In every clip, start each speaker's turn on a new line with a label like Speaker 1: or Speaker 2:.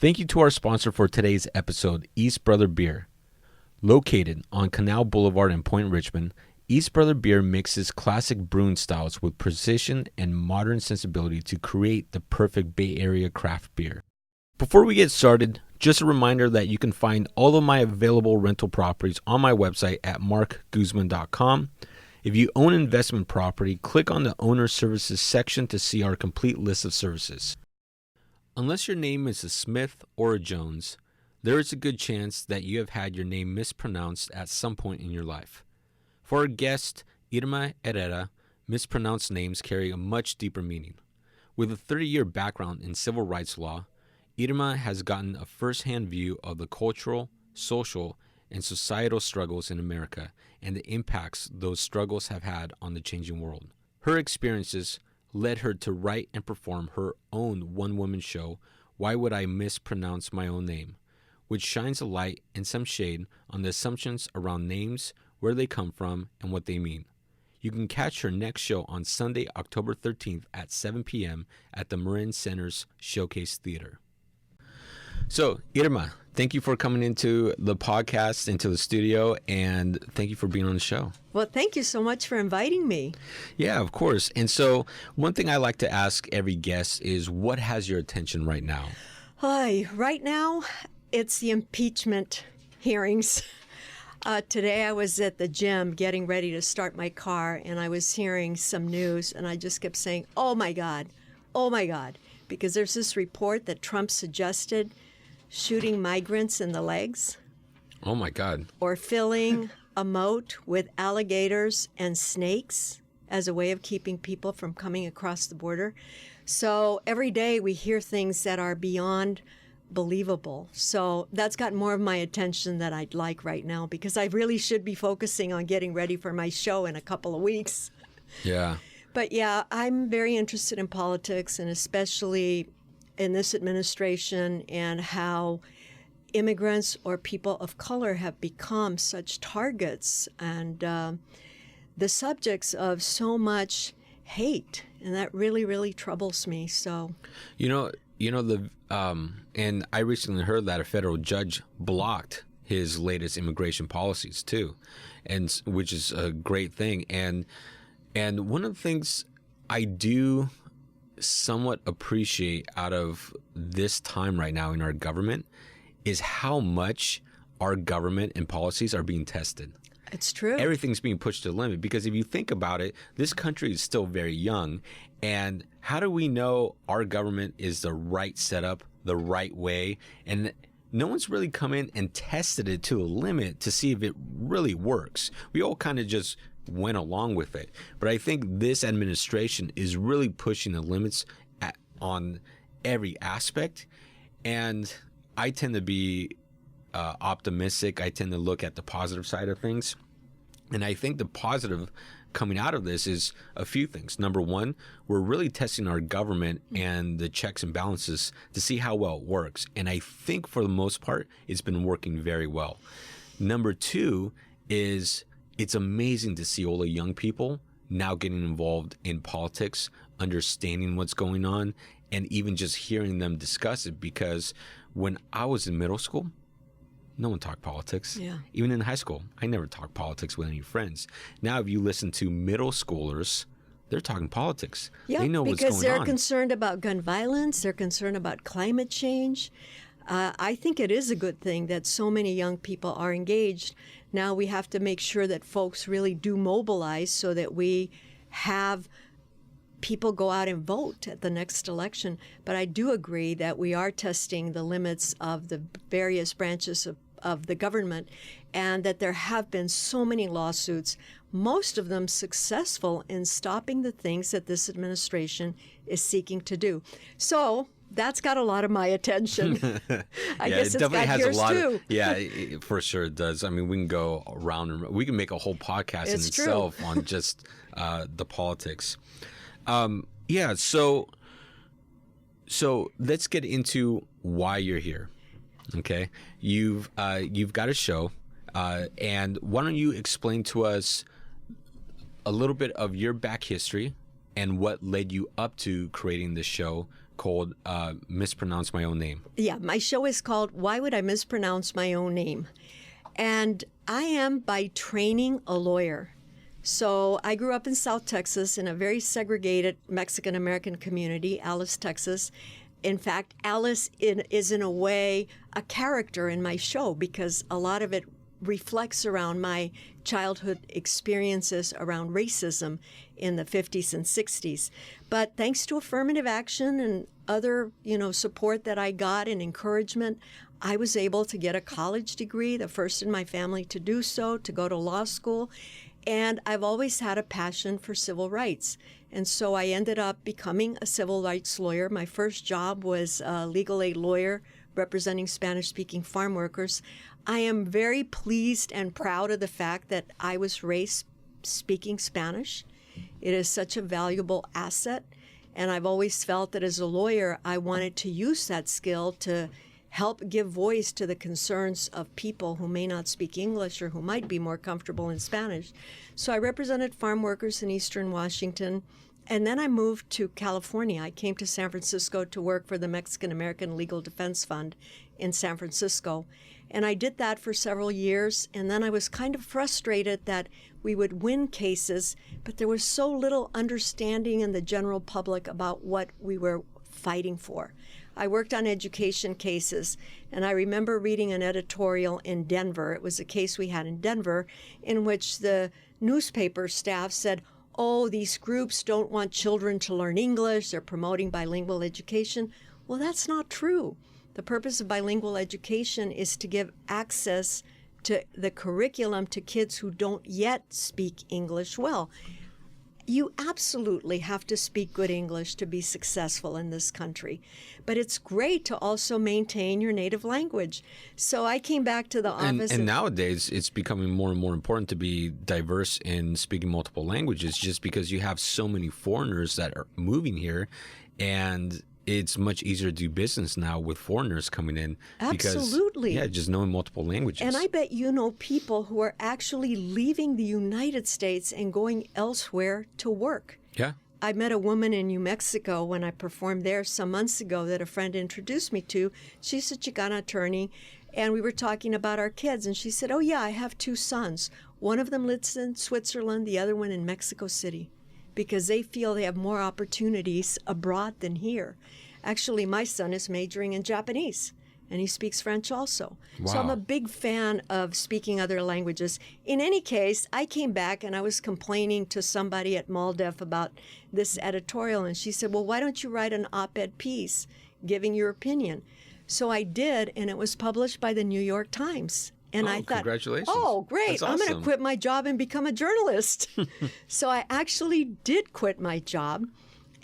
Speaker 1: Thank you to our sponsor for today's episode, East Brother Beer. Located on Canal Boulevard in Point Richmond, East Brother Beer mixes classic brewing styles with precision and modern sensibility to create the perfect Bay Area craft beer. Before we get started, just a reminder that you can find all of my available rental properties on my website at marcguzman.com. If you own investment property, click on the Owner Services section to see our complete list of services. Unless your name is a Smith or a Jones, there is a good chance that you have had your name mispronounced at some point in your life. For our guest, Irma Herrera, mispronounced names carry a much deeper meaning. With a 30-year background in civil rights law, Irma has gotten a first-hand view of the cultural, social, and societal struggles in America and the impacts those struggles have had on the changing world. Her experiences led her to write and perform her own one-woman show, Why Would I Mispronounce My Own Name?, which shines a light and some shade on the assumptions around names, where they come from, and what they mean. You can catch her next show on Sunday, October 13th at 7 p.m. at the Marin Center's Showcase Theater. So, Irma, thank you for coming into the podcast, into the studio, and thank you for being on the show.
Speaker 2: Well, thank you so much for inviting me.
Speaker 1: Yeah, of course. And so one thing I like to ask every guest is, what has your attention right now?
Speaker 2: Hi, right now, it's the impeachment hearings. Today I was at the gym getting ready to start my car, and I was hearing some news, and I just kept saying, oh my God, because there's this report that Trump suggested shooting migrants in the legs.
Speaker 1: Oh my God.
Speaker 2: Or filling a moat with alligators and snakes as a way of keeping people from coming across the border. So every day we hear things that are beyond believable. So that's got more of my attention than I'd like right now, because I really should be focusing on getting ready for my show in a couple of weeks.
Speaker 1: Yeah.
Speaker 2: But yeah, I'm very interested in politics, and especially in this administration, and how immigrants or people of color have become such targets and the subjects of so much hate, and that really, really troubles me. So, and I recently heard that a federal judge blocked his latest immigration policies too, and which is a great thing. And one of the things I do somewhat appreciate out of this time right now in our government is how much our government and policies are being tested. It's true.
Speaker 1: Everything's being pushed to the limit, because if you think about it, this country is still very young. And how do we know our government is the right setup, the right way? And no one's really come in and tested it to the limit to see if it really works. We all kind of just went along with it. But I think this administration is really pushing the limits on every aspect. And I tend to be optimistic. I tend to look at the positive side of things. And I think the positive coming out of this is a few things. Number one, we're really testing our government and the checks and balances to see how well it works. And I think for the most part, it's been working very well. Number two is, it's amazing to see all the young people now getting involved in politics, understanding what's going on, and even just hearing them discuss it. Because when I was in middle school, no one talked politics.
Speaker 2: Yeah.
Speaker 1: Even in high school, I never talked politics with any friends. Now, if you listen to middle schoolers, they're talking politics.
Speaker 2: Yeah,
Speaker 1: they know what's
Speaker 2: because
Speaker 1: going
Speaker 2: they're
Speaker 1: on.
Speaker 2: concerned about gun violence. They're concerned about climate change. I think it is a good thing that so many young people are engaged. Now we have to make sure that folks really do mobilize so that we have people go out and vote at the next election. But I do agree that we are testing the limits of the various branches of the government, and that there have been so many lawsuits, most of them successful in stopping the things that this administration is seeking to do. So that's got a lot of my attention. I guess it's got yours too.
Speaker 1: Yeah, for sure it does. I mean, we can go around and we can make a whole podcast in itself on just the politics. Yeah, so let's get into why you're here. Okay, you've got a show, and why don't you explain to us a little bit of your back history and what led you up to creating this show called Mispronounce My Own Name.
Speaker 2: Yeah, my show is called Why Would I Mispronounce My Own Name? And I am by training a lawyer. So I grew up in South Texas in a very segregated Mexican-American community, Alice, Texas. In fact, Alice is in a way a character in my show because a lot of it reflects around my childhood experiences around racism in the 50s and 60s. But thanks to affirmative action and other, support that I got and encouragement, I was able to get a college degree, the first in my family to do so, to go to law school. And I've always had a passion for civil rights. And so I ended up becoming a civil rights lawyer. My first job was a legal aid lawyer representing Spanish-speaking farm workers. I am very pleased and proud of the fact that I was raised speaking Spanish. It is such a valuable asset. And I've always felt that as a lawyer, I wanted to use that skill to help give voice to the concerns of people who may not speak English or who might be more comfortable in Spanish. So I represented farm workers in Eastern Washington. And then I moved to California. I came to San Francisco to work for the Mexican American Legal Defense Fund in San Francisco. And I did that for several years. And then I was kind of frustrated that we would win cases, but there was so little understanding in the general public about what we were fighting for. I worked on education cases, and I remember reading an editorial in Denver. It was a case we had in Denver in which the newspaper staff said, oh, these groups don't want children to learn English. They're promoting bilingual education. Well, that's not true. The purpose of bilingual education is to give access to the curriculum to kids who don't yet speak English well. You absolutely have to speak good English to be successful in this country. But it's great to also maintain your native language. So I came back to the office.
Speaker 1: And nowadays, it's becoming more and more important to be diverse in speaking multiple languages just because you have so many foreigners that are moving here. And it's much easier to do business now with foreigners coming in.
Speaker 2: Absolutely.
Speaker 1: Because, just knowing multiple languages.
Speaker 2: And I bet you know people who are actually leaving the United States and going elsewhere to work.
Speaker 1: Yeah.
Speaker 2: I met a woman in New Mexico when I performed there some months ago that a friend introduced me to. She's a Chicana attorney, and we were talking about our kids. And she said, oh, yeah, I have two sons. One of them lives in Switzerland, the other one in Mexico City, because they feel they have more opportunities abroad than here. Actually, my son is majoring in Japanese, and he speaks French also.
Speaker 1: Wow.
Speaker 2: So I'm a big fan of speaking other languages. In any case, I came back and I was complaining to somebody at MALDEF about this editorial, and she said, well, why don't you write an op-ed piece giving your opinion? So I did, and it was published by the New York Times. And I thought,
Speaker 1: congratulations.
Speaker 2: oh, great.
Speaker 1: That's
Speaker 2: I'm going
Speaker 1: awesome.
Speaker 2: to quit my job and become a journalist. So I actually did quit my job,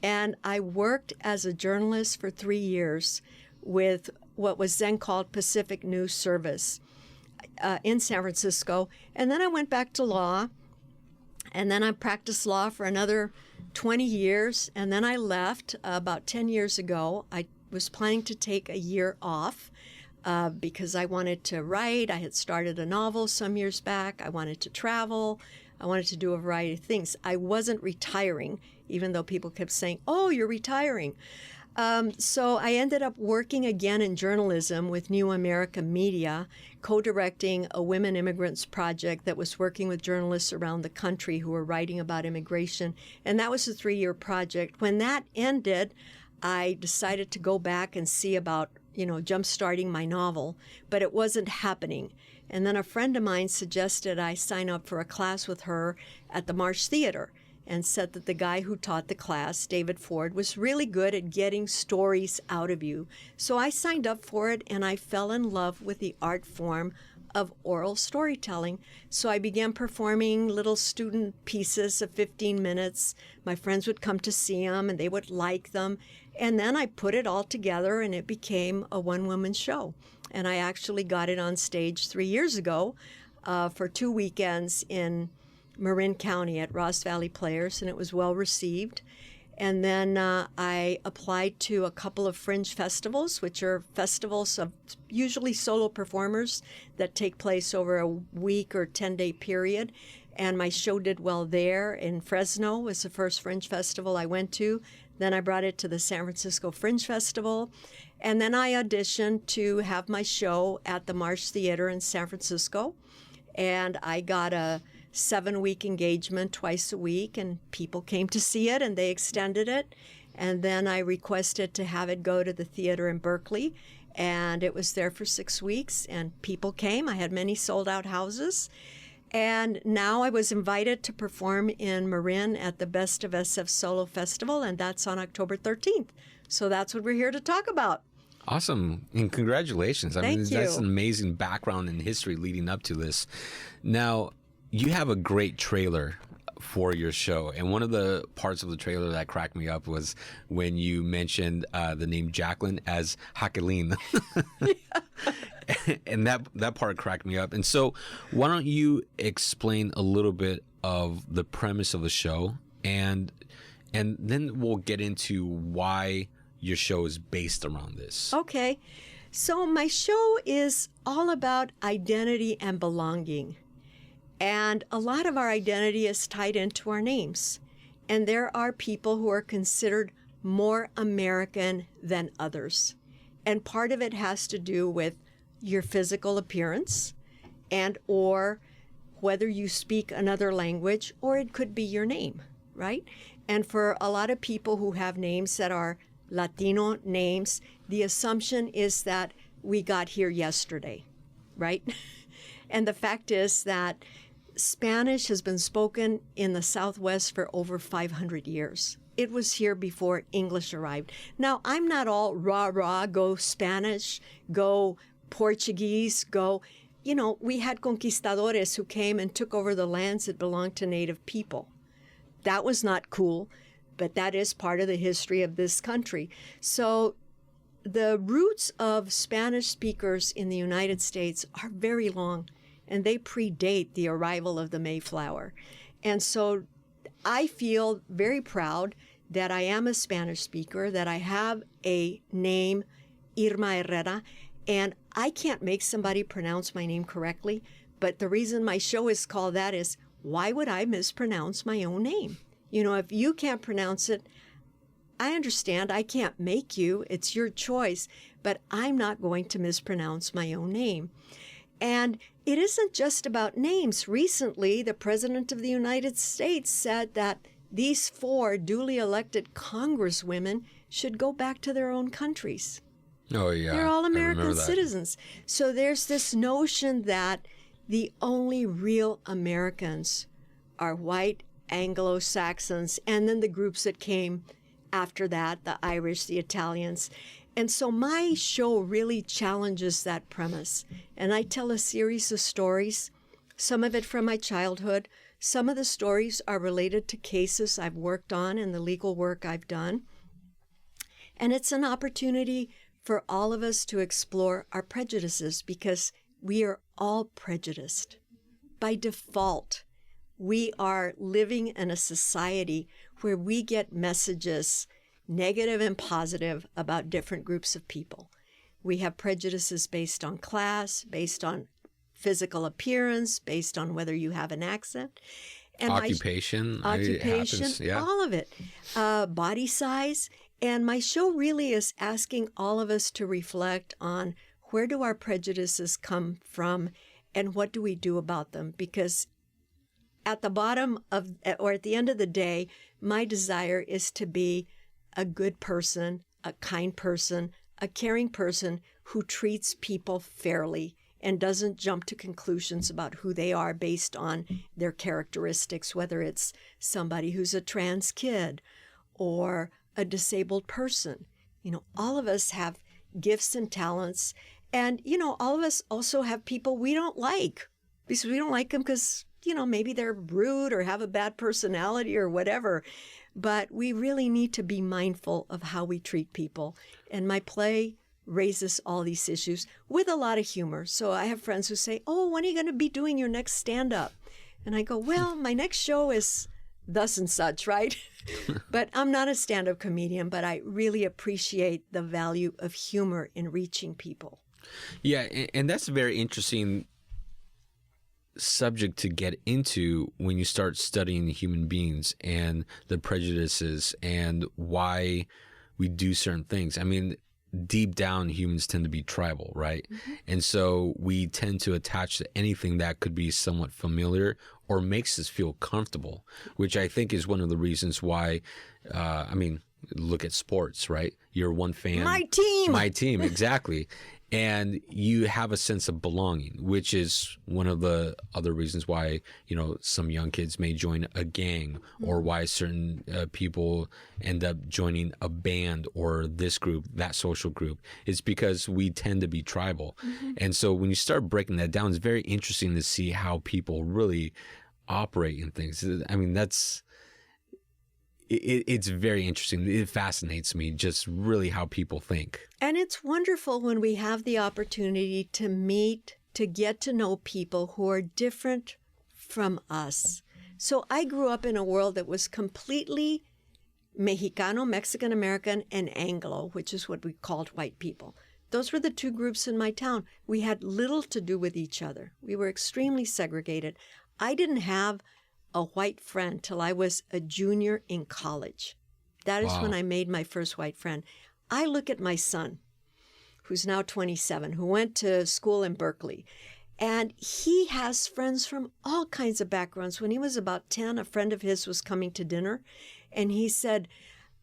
Speaker 2: and I worked as a journalist for 3 years with what was then called Pacific News Service in San Francisco. And then I went back to law, and then I practiced law for another 20 years, and then I left about 10 years ago. I was planning to take a year off because I wanted to write. I had started a novel some years back. I wanted to travel. I wanted to do a variety of things. I wasn't retiring, even though people kept saying, oh, you're retiring. So I ended up working again in journalism with New America Media, co-directing a women immigrants project that was working with journalists around the country who were writing about immigration. And that was a 3-year project. When that ended, I decided to go back and see about jump-starting my novel, but it wasn't happening. And then a friend of mine suggested I sign up for a class with her at the March Theater, and said that the guy who taught the class, David Ford, was really good at getting stories out of you. So I signed up for it, and I fell in love with the art form of oral storytelling. So I began performing little student pieces of 15 minutes. My friends would come to see them, and they would like them. And then I put it all together, and it became a one-woman show. And I actually got it on stage 3 years ago for 2 weekends in Marin County at Ross Valley Players, and it was well received. And then I applied to a couple of fringe festivals, which are festivals of usually solo performers that take place over a week or 10-day period. And my show did well there. In Fresno was the first Fringe Festival I went to. Then I brought it to the San Francisco Fringe Festival. And then I auditioned to have my show at the Marsh Theater in San Francisco. And I got a 7-week engagement twice a week, and people came to see it, and they extended it. And then I requested to have it go to the theater in Berkeley, and it was there for 6 weeks, and people came. I had many sold-out houses. And now I was invited to perform in Marin at the Best of SF Solo Festival, and that's on October 13th. So that's what we're here to talk about.
Speaker 1: Awesome. And congratulations.
Speaker 2: Thank you.
Speaker 1: That's an amazing background and history leading up to this. Now, you have a great trailer for your show. And one of the parts of the trailer that cracked me up was when you mentioned the name Jacqueline as Jacqueline. And that part cracked me up. And so why don't you explain a little bit of the premise of the show, and then we'll get into why your show is based around this.
Speaker 2: Okay. So my show is all about identity and belonging. And a lot of our identity is tied into our names. And there are people who are considered more American than others. And part of it has to do with your physical appearance and or whether you speak another language, or it could be your name, right? And for a lot of people who have names that are Latino names, the assumption is that we got here yesterday, right? And the fact is that Spanish has been spoken in the Southwest for over 500 years. It was here before English arrived. Now, I'm not all rah-rah, go Spanish, go Portuguese, go, we had conquistadores who came and took over the lands that belonged to native people. That was not cool, but that is part of the history of this country. So the roots of Spanish speakers in the United States are very long, and they predate the arrival of the Mayflower. And so I feel very proud that I am a Spanish speaker, that I have a name, Irma Herrera, and I can't make somebody pronounce my name correctly, but the reason my show is called that is, why would I mispronounce my own name? If you can't pronounce it, I understand. I can't make you. It's your choice, but I'm not going to mispronounce my own name. And it isn't just about names. Recently, the President of the United States said that these 4 duly elected congresswomen should go back to their own countries.
Speaker 1: Oh, yeah.
Speaker 2: They're all American citizens. So there's this notion that the only real Americans are white Anglo-Saxons, and then the groups that came after that, the Irish, the Italians. And so my show really challenges that premise. And I tell a series of stories, some of it from my childhood. Some of the stories are related to cases I've worked on and the legal work I've done. And it's an opportunity for all of us to explore our prejudices, because we are all prejudiced. By default, we are living in a society where we get messages, negative and positive, about different groups of people. We have prejudices based on class, based on physical appearance, based on whether you have an accent. And
Speaker 1: occupation,
Speaker 2: happens, yeah. All of it. Body size. And my show really is asking all of us to reflect on, where do our prejudices come from and what do we do about them? Because at the bottom of, or at the end of the day, my desire is to be a good person, a kind person, a caring person who treats people fairly and doesn't jump to conclusions about who they are based on their characteristics, whether it's somebody who's a trans kid or a disabled person. All of us have gifts and talents. And, all of us also have people we don't like, because we don't like them because, maybe they're rude or have a bad personality or whatever. But we really need to be mindful of how we treat people. And my play raises all these issues with a lot of humor. So I have friends who say, "Oh, when are you going to be doing your next stand-up?" And I go, "Well, my next show is thus and such," right? But I'm not a stand-up comedian, but I really appreciate the value of humor in reaching people.
Speaker 1: Yeah, and that's very interesting subject to get into when you start studying human beings and the prejudices and why we do certain things. I mean, deep down, humans tend to be tribal, right? Mm-hmm. And so we tend to attach to anything that could be somewhat familiar or makes us feel comfortable, which I think is one of the reasons why, look at sports, right? You're one fan. My team, exactly. And you have a sense of belonging, which is one of the other reasons why, some young kids may join a gang, or why certain people end up joining a band or this group, that social group. It's because we tend to be tribal. Mm-hmm. And so when you start breaking that down, it's very interesting to see how people really operate in things. I mean, it's very interesting. It fascinates me just really how people think.
Speaker 2: And it's wonderful when we have the opportunity to meet, to get to know people who are different from us. So I grew up in a world that was completely Mexicano, Mexican-American, and Anglo, which is what we called white people. Those were the two groups in my town. We had little to do with each other. We were extremely segregated. I didn't have a white friend till I was a junior in college. That is when I made my first white friend. I look at my son, who's now 27, who went to school in Berkeley, and he has friends from all kinds of backgrounds. When he was about 10, a friend of his was coming to dinner, and he said,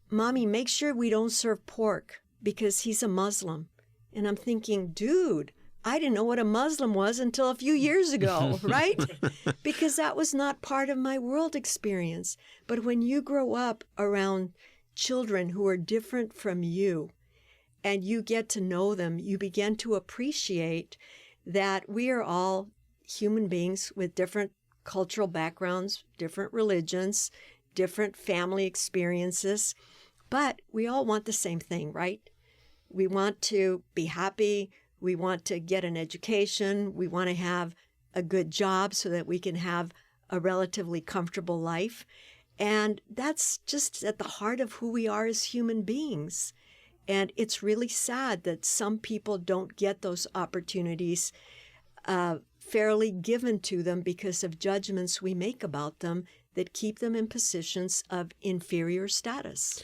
Speaker 2: "Mommy, make sure we don't serve pork because he's a Muslim." And I'm thinking, dude, I didn't know what a Muslim was until a few years ago, right? Because that was not part of my world experience. But when you grow up around children who are different from you and you get to know them, you begin to appreciate that we are all human beings with different cultural backgrounds, different religions, different family experiences, but we all want the same thing, right? We want to be happy. We want to get an education. We want to have a good job so that we can have a relatively comfortable life. And that's just at the heart of who we are as human beings. And it's really sad that some people don't get those opportunities fairly given to them because of judgments we make about them that keep them in positions of inferior status.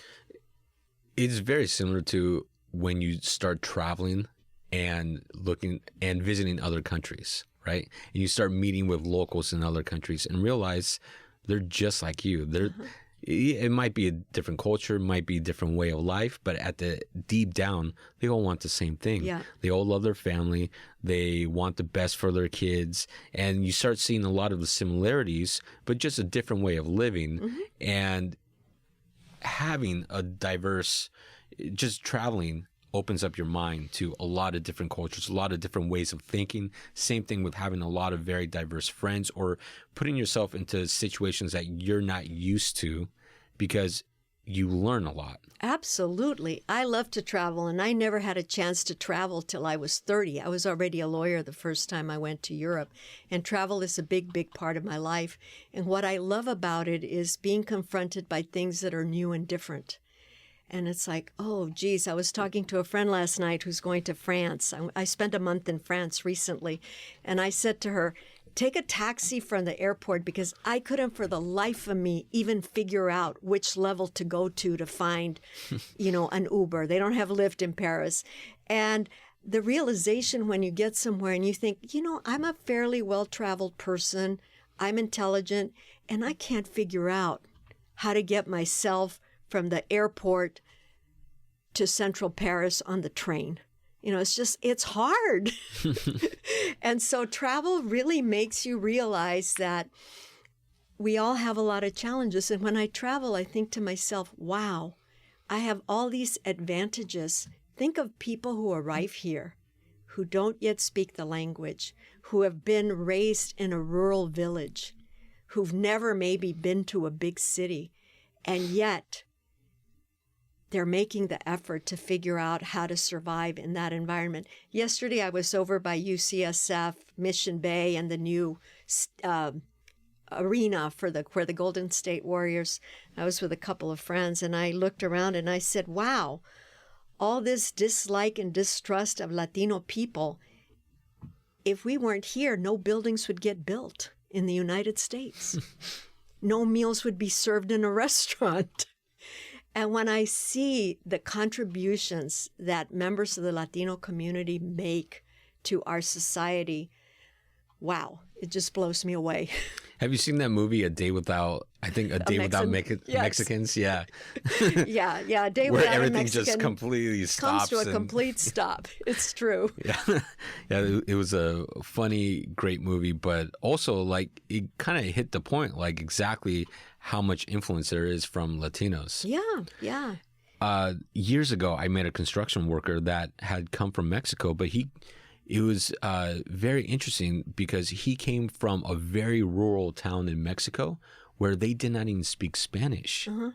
Speaker 1: It's very similar to when you start traveling and looking and visiting other countries, right? And you start meeting with locals in other countries and realize they're just like you. It might be a different culture, it might be a different way of life, but at the deep down, they all want the same thing.
Speaker 2: Yeah.
Speaker 1: They all love their family. They want the best for their kids. And you start seeing a lot of the similarities, but just a different way of living. Mm-hmm. And having a diverse, just traveling opens up your mind to a lot of different cultures, a lot of different ways of thinking. Same thing with having a lot of very diverse friends or putting yourself into situations that you're not used to because you learn a lot.
Speaker 2: Absolutely. I love to travel, and I never had a chance to travel till I was 30. I was already a lawyer the first time I went to Europe, and travel is a big, big part of my life. And what I love about it is being confronted by things that are new and different. And it's like, oh, geez, I was talking to a friend last night who's going to France. I spent a month in France recently. And I said to her, take a taxi from the airport because I couldn't for the life of me even figure out which level to go to find, an Uber. They don't have Lyft in Paris. And the realization when you get somewhere and you think, I'm a fairly well-traveled person. I'm intelligent and I can't figure out how to get myself from the airport to central Paris on the train. It's hard. And so travel really makes you realize that we all have a lot of challenges. And when I travel, I think to myself, wow, I have all these advantages. Think of people who arrive here who don't yet speak the language, who have been raised in a rural village, who've never maybe been to a big city, and yet they're making the effort to figure out how to survive in that environment. Yesterday, I was over by UCSF, Mission Bay, and the new arena where the Golden State Warriors. I was with a couple of friends, and I looked around and I said, wow, all this dislike and distrust of Latino people, if we weren't here, no buildings would get built in the United States. No meals would be served in a restaurant. And when I see the contributions that members of the Latino community make to our society, wow, it just blows me away.
Speaker 1: Have you seen that movie, A Day Without Mexicans? Yeah.
Speaker 2: yeah, A Day
Speaker 1: Where
Speaker 2: Without a
Speaker 1: everything
Speaker 2: Mexican
Speaker 1: just completely stops.
Speaker 2: comes to a complete stop. It's true.
Speaker 1: Yeah. It was a funny, great movie, but also like it kind of hit the point, like exactly how much influence there is from Latinos.
Speaker 2: Yeah.
Speaker 1: Years ago, I met a construction worker that had come from Mexico, but it was very interesting because he came from a very rural town in Mexico where they did not even speak Spanish.
Speaker 2: Uh-huh.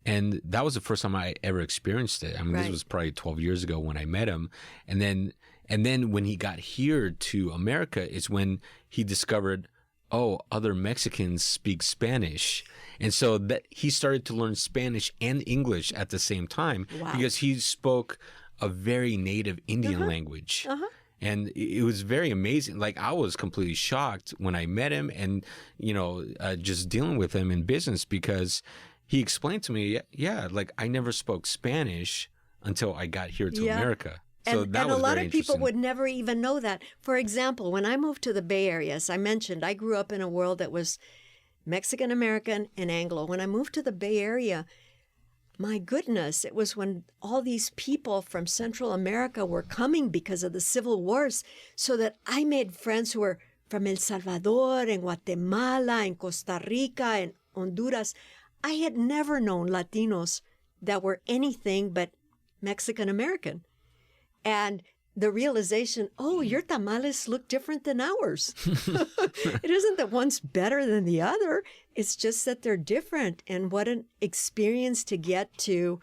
Speaker 1: And that was the first time I ever experienced it. I mean,
Speaker 2: Right.
Speaker 1: This was probably 12 years ago when I met him. And then when he got here to America is when he discovered, oh, other Mexicans speak Spanish. And so that he started to learn Spanish and English at the same time
Speaker 2: Wow.
Speaker 1: because he spoke a very native Indian language. And it was very amazing. Like, I was completely shocked when I met him and, just dealing with him in business because he explained to me, yeah, like I never spoke Spanish until I got here to America. So
Speaker 2: And
Speaker 1: that was
Speaker 2: a lot
Speaker 1: very
Speaker 2: of people
Speaker 1: interesting.
Speaker 2: would never even know that. For example, when I moved to the Bay Area, as I mentioned, I grew up in a world that was Mexican American and Anglo. When I moved to the Bay Area, my goodness, it was when all these people from Central America were coming because of the civil wars, so that I made friends who were from El Salvador, and Guatemala, and Costa Rica, and Honduras. I had never known Latinos that were anything but Mexican American. And the realization, oh, your tamales look different than ours. It isn't that one's better than the other. It's just that they're different. And what an experience to get to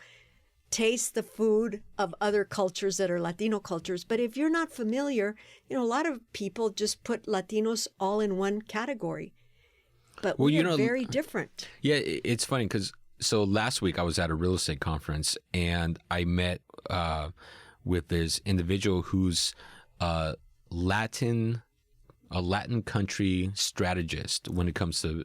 Speaker 2: taste the food of other cultures that are Latino cultures. But if you're not familiar, a lot of people just put Latinos all in one category. But we are very different.
Speaker 1: Yeah, it's funny because so last week I was at a real estate conference and I met with this individual who's a Latin country strategist when it comes to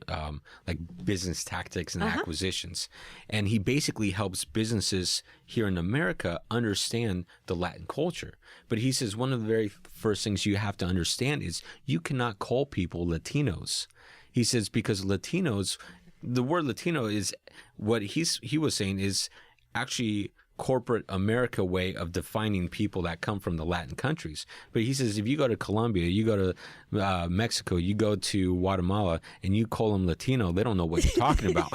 Speaker 1: like business tactics and acquisitions. And he basically helps businesses here in America understand the Latin culture. But he says one of the very first things you have to understand is you cannot call people Latinos. He says because Latinos, the word Latino is what he was saying is actually corporate America way of defining people that come from the Latin countries. But he says if you go to Colombia, you go to Mexico, you go to Guatemala, and you call them Latino, they don't know what you're talking about.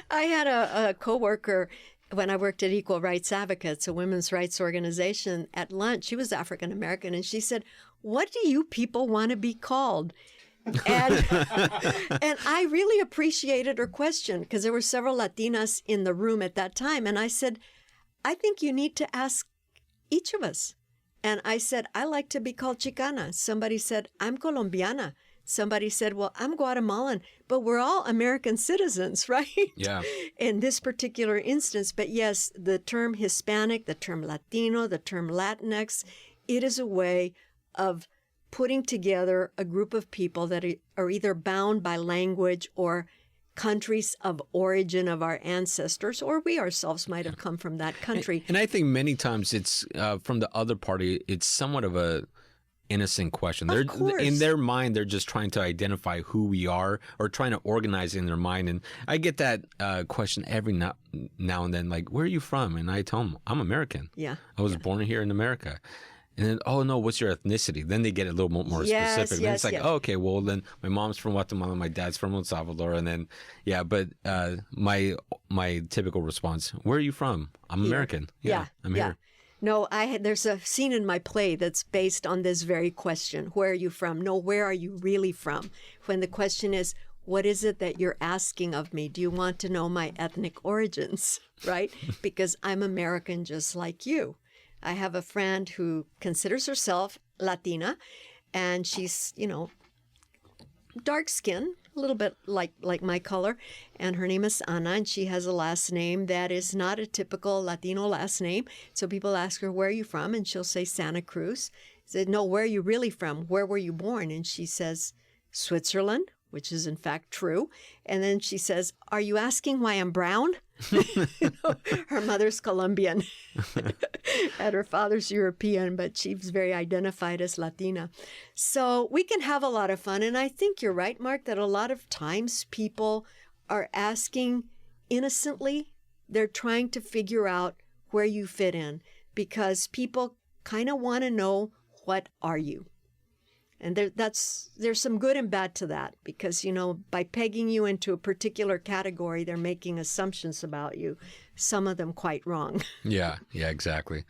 Speaker 2: I had a coworker when I worked at Equal Rights Advocates, a women's rights organization, at lunch. She was African American, and she said, "What do you people want to be called?" And and I really appreciated her question because there were several Latinas in the room at that time. And I said, I think you need to ask each of us. And I said, I like to be called Chicana. Somebody said, I'm Colombiana. Somebody said, well, I'm Guatemalan. But we're all American citizens, right?
Speaker 1: Yeah.
Speaker 2: In this particular instance. But yes, the term Hispanic, the term Latino, the term Latinx, it is a way of putting together a group of people that are either bound by language or countries of origin of our ancestors, or we ourselves might have come from that country.
Speaker 1: And I think many times it's from the other party, it's somewhat of a innocent question.
Speaker 2: Of course.
Speaker 1: In their mind, they're just trying to identify who we are or trying to organize in their mind. And I get that question every now and then, like, where are you from? And I tell them, I'm American.
Speaker 2: Yeah.
Speaker 1: I was born here in America. And then, oh, no, what's your ethnicity? Then they get a little more specific. Then it's like, oh, okay, well, then my mom's from Guatemala, my dad's from El Salvador. And then, yeah, but my typical response, where are you from? I'm American. Yeah, I'm here.
Speaker 2: No, there's a scene in my play that's based on this very question. Where are you from? No, where are you really from? When the question is, what is it that you're asking of me? Do you want to know my ethnic origins, right? Because I'm American just like you. I have a friend who considers herself Latina, and she's, dark skin, a little bit like my color, and her name is Ana, and she has a last name that is not a typical Latino last name. So people ask her, where are you from? And she'll say Santa Cruz. said, no, where are you really from? Where were you born? And she says, Switzerland, which is in fact true. And then she says, are you asking why I'm brown? Her mother's Colombian and her father's European, but she's very identified as Latina. So we can have a lot of fun. And I think you're right, Marc, that a lot of times people are asking innocently. They're trying to figure out where you fit in because people kind of want to know, what are you? And there's some good and bad to that because, by pegging you into a particular category, they're making assumptions about you, some of them quite wrong.
Speaker 1: Yeah, exactly.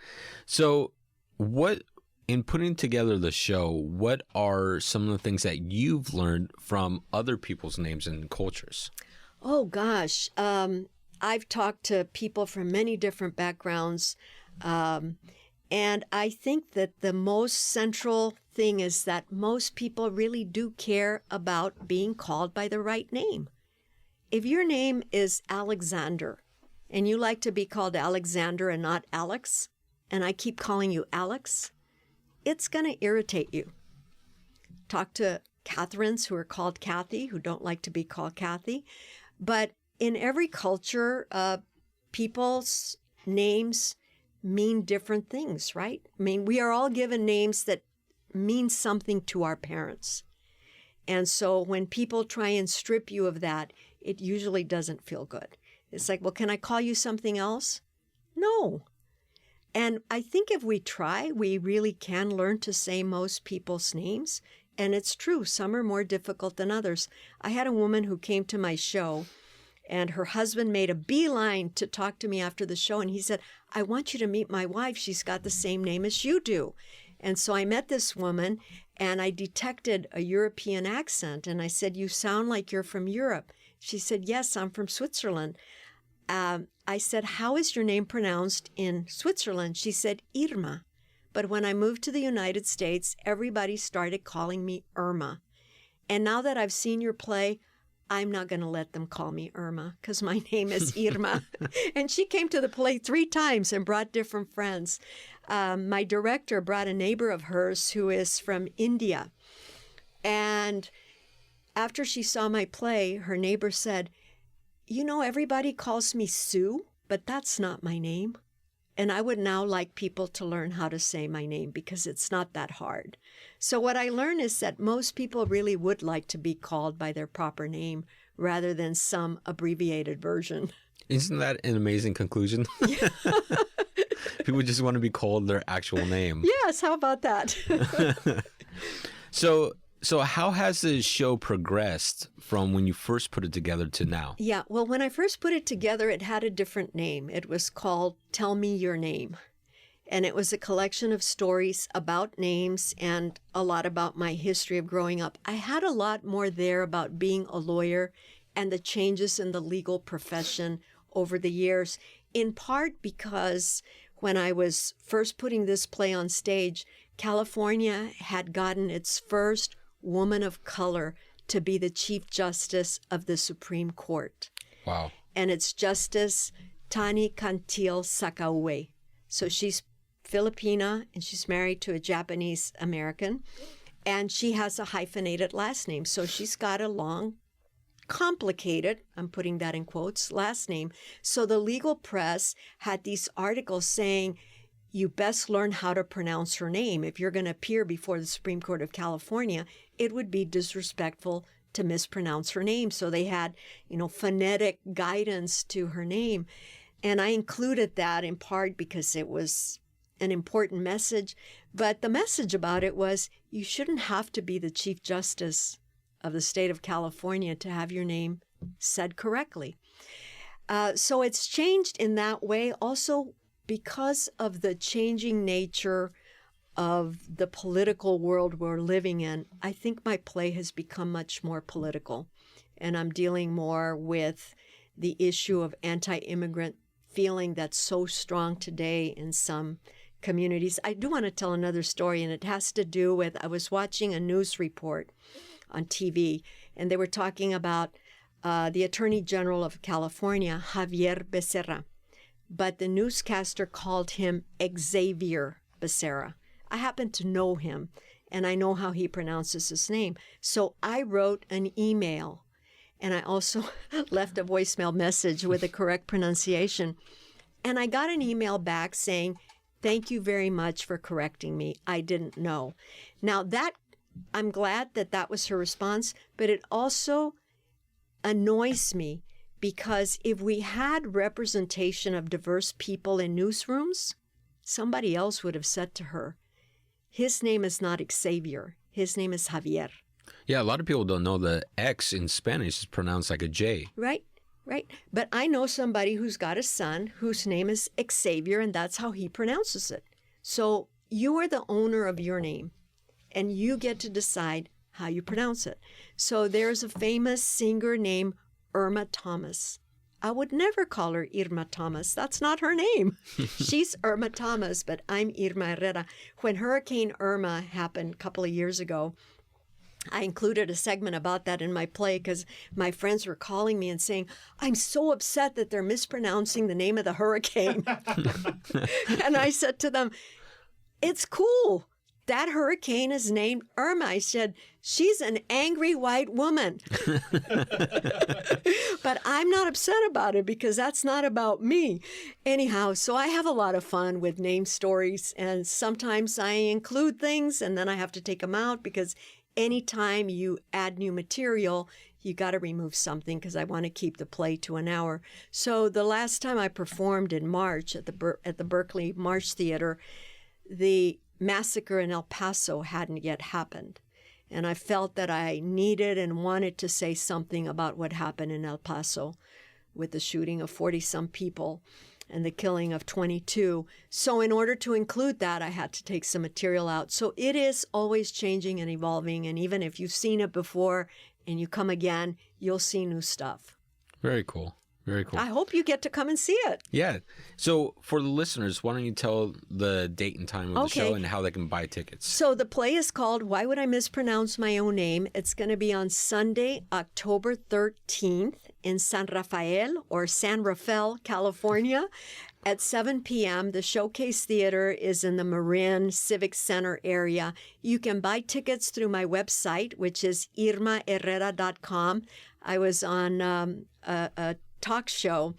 Speaker 1: So in putting together the show, what are some of the things that you've learned from other people's names and cultures?
Speaker 2: Oh, gosh. I've talked to people from many different backgrounds. And I think that the most central thing is that most people really do care about being called by the right name. If your name is Alexander and you like to be called Alexander and not Alex, and I keep calling you Alex, it's going to irritate you. Talk to Catherines who are called Kathy, who don't like to be called Kathy. But in every culture, people's names mean different things, right? I mean, we are all given names that mean something to our parents. And so when people try and strip you of that, it usually doesn't feel good. It's like, well, can I call you something else? No. And I think if we try, we really can learn to say most people's names. And it's true, some are more difficult than others. I had a woman who came to my show, and her husband made a beeline to talk to me after the show. And he said, I want you to meet my wife. She's got the same name as you do. And so I met this woman, and I detected a European accent. And I said, you sound like you're from Europe. She said, yes, I'm from Switzerland. I said, how is your name pronounced in Switzerland? She said, Irma. But when I moved to the United States, everybody started calling me Irma. And now that I've seen your play, I'm not going to let them call me Irma because my name is Irma. And she came to the play 3 times and brought different friends. My director brought a neighbor of hers who is from India. And after she saw my play, her neighbor said, everybody calls me Sue, but that's not my name. And I would now like people to learn how to say my name because it's not that hard. So what I learned is that most people really would like to be called by their proper name rather than some abbreviated version. Isn't
Speaker 1: that an amazing conclusion? Yeah. People just want to be called their actual name.
Speaker 2: Yes, how about that?
Speaker 1: So how has the show progressed from when you first put it together to now?
Speaker 2: Yeah, well, when I first put it together, it had a different name. It was called Tell Me Your Name. And it was a collection of stories about names and a lot about my history of growing up. I had a lot more there about being a lawyer and the changes in the legal profession over the years, in part because when I was first putting this play on stage, California had gotten its first woman of color to be the Chief Justice of the Supreme Court.
Speaker 1: Wow.
Speaker 2: And it's Justice Tani Cantil Sakaue. So she's Filipina and she's married to a Japanese American. And she has a hyphenated last name. So she's got a long, complicated, I'm putting that in quotes, last name. So the legal press had these articles saying, you best learn how to pronounce her name. If you're going to appear before the Supreme Court of California, it would be disrespectful to mispronounce her name. So they had, phonetic guidance to her name. And I included that in part because it was an important message. But the message about it was you shouldn't have to be the Chief Justice of the state of California to have your name said correctly. So it's changed in that way. Also, because of the changing nature of the political world we're living in, I think my play has become much more political. And I'm dealing more with the issue of anti-immigrant feeling that's so strong today in some communities. I do want to tell another story, and it has to do with, I was watching a news report on TV, and they were talking about the Attorney General of California, Javier Becerra. But the newscaster called him Xavier Becerra. I happen to know him, and I know how he pronounces his name. So I wrote an email, and I also left a voicemail message with the correct pronunciation. And I got an email back saying, "Thank you very much for correcting me. I didn't know." Now I'm glad that was her response, but it also annoys me because if we had representation of diverse people in newsrooms, somebody else would have said to her, "His name is not Xavier. His name is Javier."
Speaker 1: Yeah, a lot of people don't know the X in Spanish is pronounced like a J.
Speaker 2: Right. But I know somebody who's got a son whose name is Xavier, and that's how he pronounces it. So you are the owner of your name, and you get to decide how you pronounce it. So there's a famous singer named Irma Thomas. I would never call her Irma Thomas. That's not her name. She's Irma Thomas, but I'm Irma Herrera. When Hurricane Irma happened a couple of years ago, I included a segment about that in my play because my friends were calling me and saying, "I'm so upset that they're mispronouncing the name of the hurricane." And I said to them, "It's cool. That hurricane is named Irma." I said, "She's an angry white woman." But I'm not upset about it because that's not about me. Anyhow, so I have a lot of fun with name stories, and sometimes I include things and then I have to take them out because anytime you add new material, you got to remove something because I want to keep the play to an hour. So the last time I performed in March at the Berkeley March Theater, the massacre in El Paso hadn't yet happened. And I felt that I needed and wanted to say something about what happened in El Paso with the shooting of 40-some people and the killing of 22. So in order to include that, I had to take some material out. So it is always changing and evolving. And even if you've seen it before and you come again, you'll see new stuff.
Speaker 1: Very cool. Very cool.
Speaker 2: I hope you get to come and see it.
Speaker 1: Yeah. So for the listeners, why don't you tell the date and time of the show and how they can buy tickets?
Speaker 2: So the play is called Why Would I Mispronounce My Own Name? It's going to be on Sunday, October 13th in San Rafael, California at 7 p.m. The Showcase Theater is in the Marin Civic Center area. You can buy tickets through my website, which is irmaherrera.com. I was on a talk show,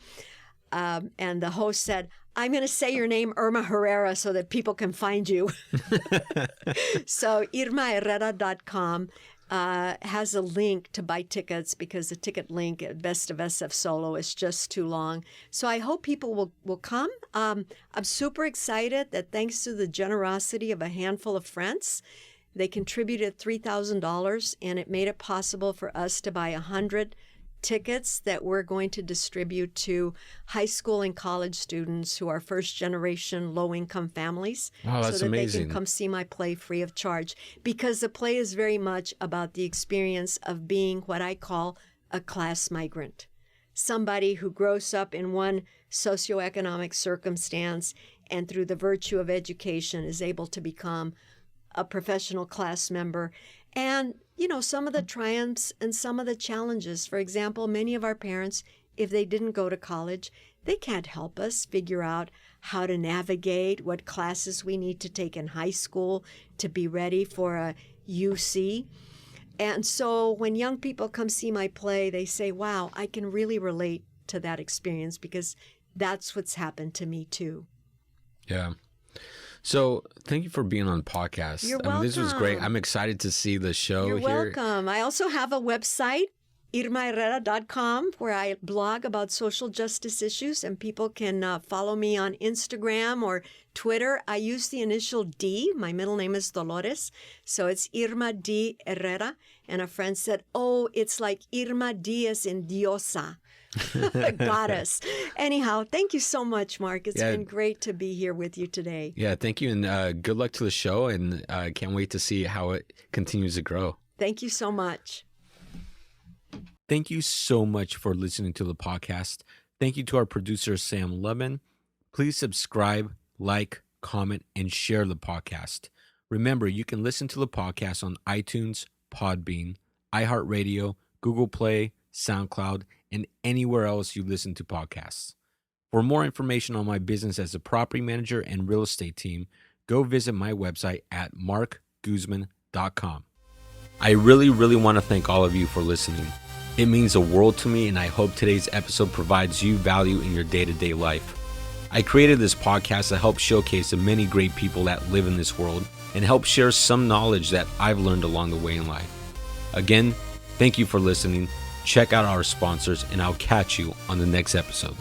Speaker 2: and the host said, "I'm going to say your name, Irma Herrera, so that people can find you." So irmaherrera.com has a link to buy tickets because the ticket link at Best of SF Solo is just too long. So I hope people will come. I'm super excited that thanks to the generosity of a handful of friends, they contributed $3,000, and it made it possible for us to buy 100 tickets that we're going to distribute to high school and college students who are first-generation low-income families.
Speaker 1: Wow, that's
Speaker 2: so that
Speaker 1: amazing.
Speaker 2: They can come see my play free of charge, because the play is very much about the experience of being what I call a class migrant, somebody who grows up in one socioeconomic circumstance and through the virtue of education is able to become a professional class member. And, you know, some of the triumphs and some of the challenges. For example, many of our parents, if they didn't go to college, they can't help us figure out how to navigate what classes we need to take in high school to be ready for a UC. And so when young people come see my play, they say, wow, I can really relate to that experience because that's what's happened to me too.
Speaker 1: Yeah. So thank you for being on the podcast.
Speaker 2: You're welcome.
Speaker 1: This was great. I'm excited to see the show
Speaker 2: You're
Speaker 1: here.
Speaker 2: welcome. I also have a website, irmaherrera.com, where I blog about social justice issues, and people can follow me on Instagram or Twitter. I use the initial D. My middle name is Dolores, so it's Irma D. Herrera. And a friend said, oh, it's like Irma D as in diosa, goddess. Anyhow, thank you so much, Marc. It's been great to be here with you today.
Speaker 1: Yeah, thank you, and good luck to the show, and I can't wait to see how it continues to grow.
Speaker 2: Thank you so much.
Speaker 1: Thank you so much for listening to the podcast. Thank you to our producer, Sam Lubin. Please subscribe, like, comment, and share the podcast. Remember, you can listen to the podcast on iTunes, Podbean, iHeartRadio, Google Play, SoundCloud, and anywhere else you listen to podcasts. For more information on my business as a property manager and real estate team, go visit my website at marcguzman.com. I really want to thank all of you for listening. It means the world to me, and I hope today's episode provides you value in your day-to-day life. I created this podcast to help showcase the many great people that live in this world and help share some knowledge that I've learned along the way in life. Again, thank you for listening. Check out our sponsors, and I'll catch you on the next episode.